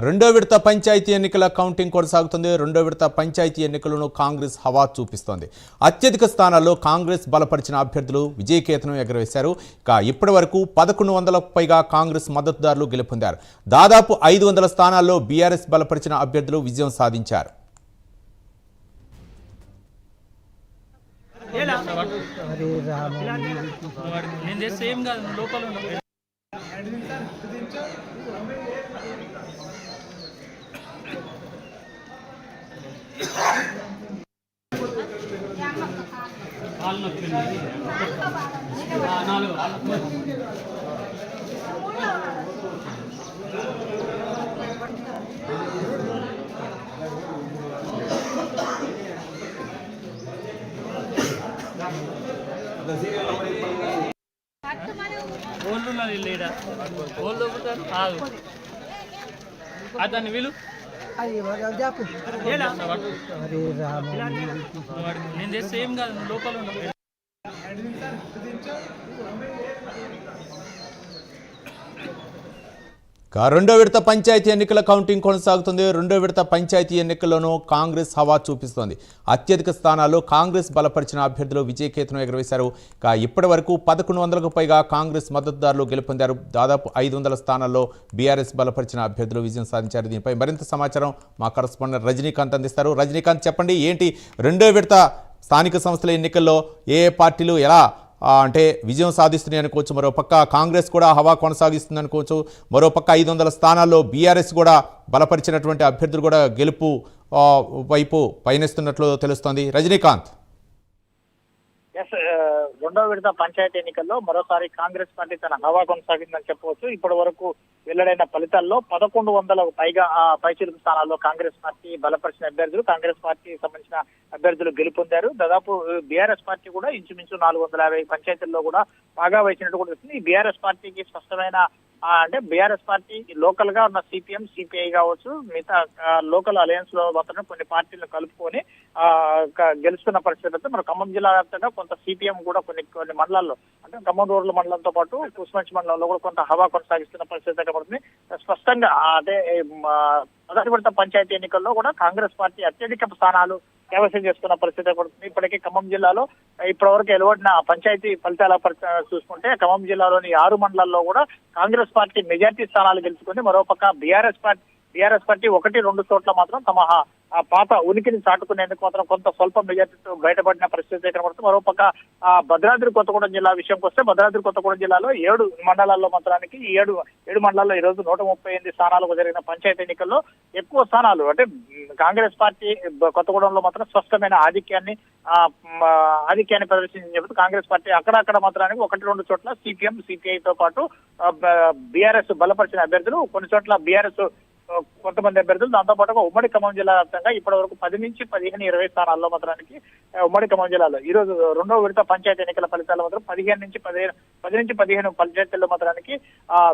రెండో విడత పంచాయతీ ఎన్నికల కౌంటింగ్ కొనసాగుతుంది. రెండో విడత పంచాయతీ ఎన్నికలను కాంగ్రెస్ హవా చూపిస్తోంది. అత్యధిక స్థానాల్లో కాంగ్రెస్ బలపరిచిన అభ్యర్థులు విజయకేతనం ఎగరవేశారు. ఇప్పటి వరకు 1100లకు పైగా కాంగ్రెస్ మద్దతుదారులు గెలుపొందారు. దాదాపు 500 స్థానాల్లో బీఆర్ఎస్ బలపరిచిన అభ్యర్థులు విజయం సాధించారు. అతన్ని వీలు నేను చేస్తే ఏం కాదు లోపల రెండో విడత పంచాయతీ ఎన్నికల కౌంటింగ్ కొనసాగుతుంది. రెండో విడత పంచాయతీ ఎన్నికల్లోనూ కాంగ్రెస్ హవా చూపిస్తోంది. అత్యధిక స్థానాల్లో కాంగ్రెస్ బలపరిచిన అభ్యర్థులు విజయకేతనం ఎగరవేశారు. ఇప్పటి వరకు 1100లకు పైగా కాంగ్రెస్ మద్దతుదారులు గెలుపొందారు. దాదాపు 500 స్థానాల్లో బీఆర్ఎస్ బలపరిచిన అభ్యర్థులు విజయం సాధించారు. దీనిపై మరింత సమాచారం మా కరెస్పాండెంట్ రజనీకాంత్ అందిస్తారు. రజనీకాంత్, చెప్పండి, ఏంటి రెండో విడత స్థానిక సంస్థల ఎన్నికల్లో ఏ పార్టీలు ఎలా అంటే విజయం సాధిస్తున్నాయి అనుకోవచ్చు, మరోపక్క కాంగ్రెస్ కూడా హవా కొనసాగిస్తుంది అనుకోవచ్చు, మరోపక్క 500 స్థానాల్లో బీఆర్ఎస్ కూడా బలపరిచినటువంటి అభ్యర్థులు కూడా గెలుపు వైపు పయనిస్తున్నట్లు తెలుస్తోంది. రజనీకాంత్. రెండో విడత పంచాయతీ ఎన్నికల్లో మరోసారి కాంగ్రెస్ పార్టీ తన హవా కొనసాగిందని చెప్పవచ్చు. ఇప్పటి వరకు వెల్లడైన ఫలితాల్లో 1100లకు పైగా పైచిలుకు స్థానాల్లో కాంగ్రెస్ పార్టీ బలపరిచిన అభ్యర్థులు, కాంగ్రెస్ పార్టీకి సంబంధించిన అభ్యర్థులు గెలుపొందారు. దాదాపు బీఆర్ఎస్ పార్టీ కూడా ఇంచుమించు 450 పంచాయతీల్లో కూడా బాగా వేసినట్టు కూడా వస్తుంది. బీఆర్ఎస్ పార్టీకి స్పష్టమైన అంటే బీఆర్ఎస్ పార్టీ లోకల్ గా ఉన్న సిపిఎం, సిపిఐ కావచ్చు, మిగతా లోకల్ అలయన్స్ లో మాత్రమే కొన్ని పార్టీలను కలుపుకొని గెలుస్తున్న పరిస్థితి. మన ఖమ్మం జిల్లా వ్యాప్తంగా కొంత సిపిఎం కూడా కొన్ని మండలాల్లో, అంటే ఖమ్మం రూరల్ మండలంతో పాటు కుస్మంచి మండలంలో కూడా కొంత హవా కొనసాగిస్తున్న పరిస్థితి కనబడుతుంది. స్పష్టంగా అంటే మొదటి విడత పంచాయతీ ఎన్నికల్లో కూడా కాంగ్రెస్ పార్టీ అత్యధిక స్థానాలు కైవసం చేసుకున్న పరిస్థితి ఏర్పడుతుంది. ఇప్పటికీ ఖమ్మం జిల్లాలో ఇప్పటివరకు వెలువడిన పంచాయతీ ఫలితాల చూసుకుంటే ఖమ్మం జిల్లాలోని 6 మండలాల్లో కూడా కాంగ్రెస్ పార్టీ మెజార్టీ స్థానాలు గెలుచుకుంది. మరోపక్క బీఆర్ఎస్ పార్టీ 1-2 చోట్ల మాత్రం తమ పాత ఉనికిని చాటుకునేందుకు మాత్రం కొంత స్వల్ప మెజార్టీతో బయటపడిన పరిస్థితి కనబడుతుంది. మరోపక్క భద్రాద్రి కొత్తగూడెం జిల్లా విషయంకి వస్తే భద్రాద్రి కొత్తగూడెం జిల్లాలో 7 మండలాల్లో మాత్రానికి 7 మండలాల్లో ఈ రోజు 138 స్థానాలకు జరిగిన పంచాయతీ ఎన్నికల్లో ఎక్కువ స్థానాలు అంటే కాంగ్రెస్ పార్టీ కొత్తగూడెంలో మాత్రం స్పష్టమైన ఆధిక్యాన్ని ప్రదర్శించింది చెబుతూ కాంగ్రెస్ పార్టీ అక్కడక్కడ మాత్రానికి 1-2 చోట్ల సిపిఎం, సిపిఐతో పాటు బీఆర్ఎస్ బలపరిచిన అభ్యర్థులు, కొన్ని చోట్ల బీఆర్ఎస్ కొంతమంది అభ్యర్థులు, దాంతో పాటుగా ఉమ్మడి ఖమ్మం జిల్లా వ్యాప్తంగా ఇప్పటి వరకు 10 నుంచి 15-20 స్థానాల్లో మాత్రానికి ఉమ్మడి ఖమ్మం జిల్లాలో ఈ రోజు రెండో విడత పంచాయతీ ఎన్నికల ఫలితాలు మాత్రం 10 నుంచి 15 పంచాయతీల్లో మాత్రానికి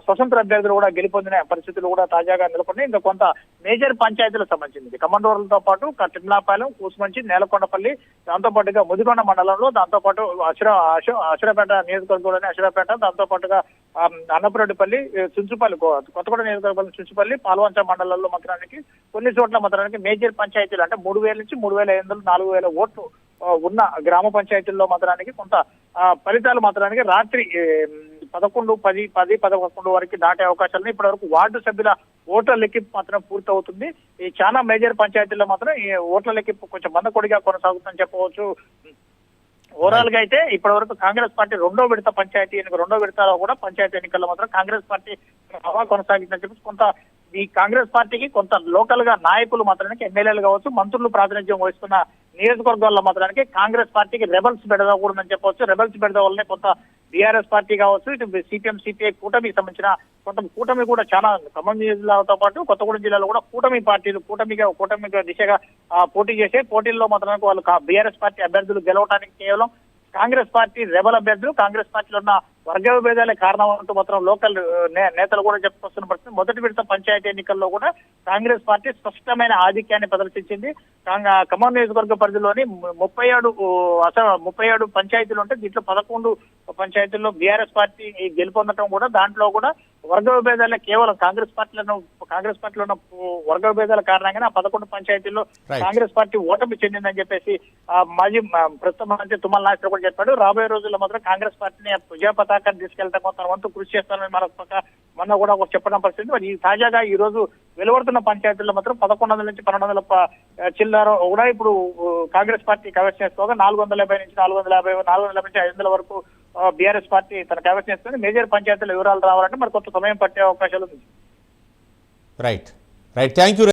స్వతంత్ర అభ్యర్థులు కూడా గెలుపొందిన పరిస్థితులు కూడా తాజాగా నెలకొన్నాయి. ఇంకా కొంత మేజర్ పంచాయతీలకు సంబంధించింది ఖమ్మం రూరల్తో పాటు తిమ్లాపాలెం, కూసుమంచి, నేలకొండపల్లి, దాంతో పాటుగా ముదిగొండ మండలంలో, దాంతో పాటు అషురాపేట నియోజకవర్గంలోని అషురాపేట, దాంతో పాటుగా అన్నపురెడ్డిపల్లి, చుంచుపల్లి, కొత్తగూడ నియోజకవర్గం చుంచుపల్లి, పాల్వంచ మండలాల్లో మాత్రానికి కొన్ని చోట్ల మాత్రానికి మేజర్ పంచాయతీలు అంటే 3000 నుంచి 3500, 4000 ఓట్లు ఉన్న గ్రామ పంచాయతీల్లో మాత్రానికి కొంత ఫలితాలు మాత్రానికి రాత్రి 11 వరకు దాటే అవకాశాలను ఇప్పటి వరకు వార్డు సభ్యుల ఓట్ల లెక్కింపు మాత్రం పూర్తవుతుంది. ఈ చాలా మేజర్ పంచాయతీల్లో మాత్రం ఈ ఓట్ల లెక్కింపు కొంచెం మందకొడిగా కొనసాగుతుందని చెప్పవచ్చు. ఓవరాల్ గా అయితే ఇప్పటి వరకు కాంగ్రెస్ పార్టీ రెండో విడతలో కూడా పంచాయతీ ఎన్నికల్లో మాత్రం కాంగ్రెస్ పార్టీ హవా కొనసాగిందని చెప్పి కొంత ఈ కాంగ్రెస్ పార్టీకి కొంత లోకల్ గా నాయకులు మాత్రానికి, ఎమ్మెల్యేలు కావచ్చు, మంత్రులు ప్రాతినిధ్యం వహిస్తున్న నియోజకవర్గాల్లో మాత్రానికి కాంగ్రెస్ పార్టీకి రెబల్స్ బెడద కూడదని చెప్పవచ్చు. రెబల్స్ బెడద వల్లనే కొంత బీఆర్ఎస్ పార్టీ కావచ్చు, ఇటు సిపిఎం, సిపిఐ కూటమికి సంబంధించిన కొంత కూటమి కూడా చాలా ఖమ్మం జిల్లాతో పాటు కొత్తగూడెం జిల్లాలో కూడా కూటమిగా దిశగా పోటీ చేసే పోటీల్లో మాత్రానికి వాళ్ళు బీఆర్ఎస్ పార్టీ అభ్యర్థులు గెలవడానికి కేవలం కాంగ్రెస్ పార్టీ రెబల్ అభ్యర్థులు, కాంగ్రెస్ పార్టీలో ఉన్న వర్గ విభేదాలే కారణం అంటూ మాత్రం లోకల్ నేతలు కూడా చెప్పుకొస్తున్న పరిస్థితి. మొదటి విడత పంచాయతీ ఎన్నికల్లో కూడా కాంగ్రెస్ పార్టీ స్పష్టమైన ఆధిక్యాన్ని ప్రదర్శించింది. ఖమ్మం నియోజకవర్గ పరిధిలోని 37 పంచాయతీలు ఉంటే దీంట్లో 11 పంచాయతీల్లో బీఆర్ఎస్ పార్టీ గెలుపొందడం కూడా దాంట్లో కూడా వర్గ విభేదాలే కేవలం కాంగ్రెస్ పార్టీలో ఉన్న వర్గ విభేదాల కారణంగానే ఆ 11 పంచాయతీల్లో కాంగ్రెస్ పార్టీ ఓటమి చెందిందని చెప్పేసి మాజీ ప్రస్తుత మంత్రి తుమ్మల నాగేశ్వరరావు కూడా చెప్పాడు. రాబోయే రోజుల్లో మాత్రం కాంగ్రెస్ పార్టీని విజయ పతాకాన్ని తీసుకెళ్తాం తన వంతు కృషి చేస్తానని మరొక పక్క మొన్న కూడా ఒక చెప్పడం పరిస్థితి. మరి తాజాగా ఈ రోజు వెలువడుతున్న పంచాయతీల్లో మాత్రం 1100 నుంచి 1200 చిల్లర కూడా ఇప్పుడు కాంగ్రెస్ పార్టీ కైవసం చేసుకోగా 450 నుంచి 450 నుంచి 500 వరకు బీఆర్ఎస్ పార్టీ తన కైవసం చేసుకుని మేజర్ పంచాయతీల వివరాలు రావాలంటే మరి కొంత సమయం పట్టే అవకాశాలు ఉంది. Right thank you.